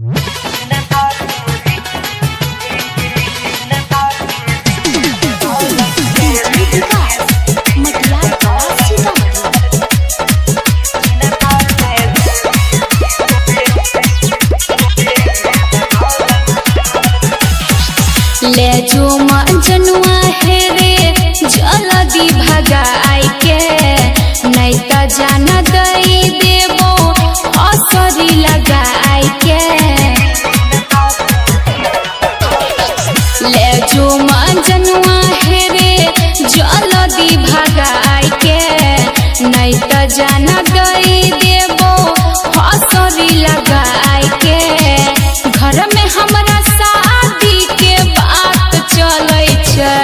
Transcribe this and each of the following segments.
ले जो जनुआ है रे जल्दी भगाई के नहीं त जान दई देबो असरी लगाई के। ले जो जनुआ है रे जल्दी भगाई के नहीं त जान दई देबो असरी लगाई के। घर में हमरा शादी के बात चलै छै,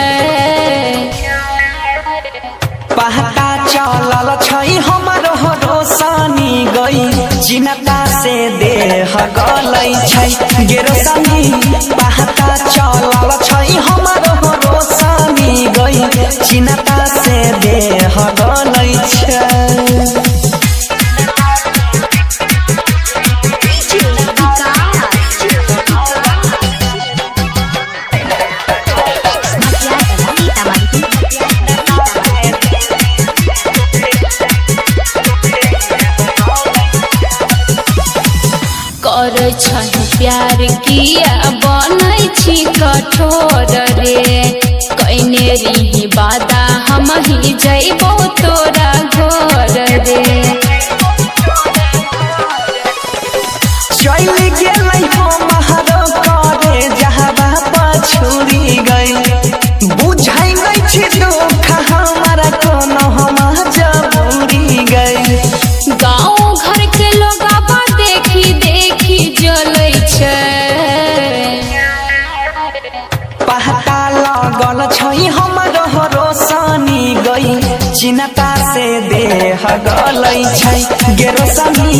पहता चलल छै हमरो रोशनी गई चिन्ता से देह गलै छै गेरोसनी। पहता चलल छै हमरो रोशनी गई चिन्ता से देह गलै छै। करे छै प्यार किया बनै छी कठोर रे कइने रही वादा हम ही जइबो तोरा घर रे। चल गेलै हमरो करे जहबा पछुरी गई बुझाई नै छी दुख हमारा कोनो हम जबूरी गई। गाँव घर के लोगवा देखी देखी जलै छै, पहता लगल छै हमरो रोशनी गई चिन्ता से देह गलै छै गेरोसनी।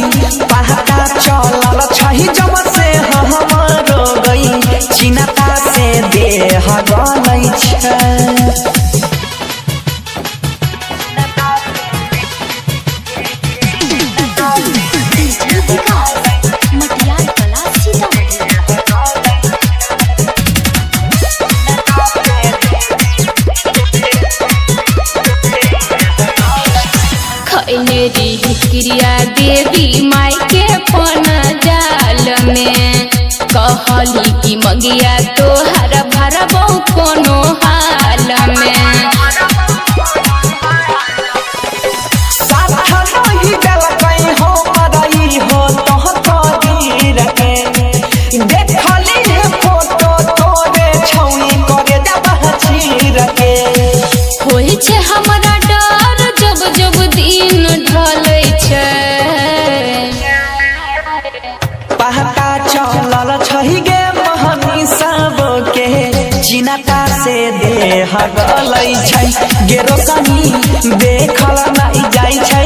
पहता चलल छै जब से हमरो गई चिन्ता से देह गलै छै। खैने रही क्रिया देवी माई के पन जाल में कहली कि मंगिया तोहर भरबो कोनो हाल में। साथ नहीं गलकै हो मरई हो तोह तोरीर के देखली है फोटो तोरे छौनी करे जब चीर के। होई छै हमरा डर जब जब दिन ढलै छै, पहता चलल छै गे महनी सब के चिन्ता से देह गलै छै गेरोसनी। देखल नहीं जाइ छै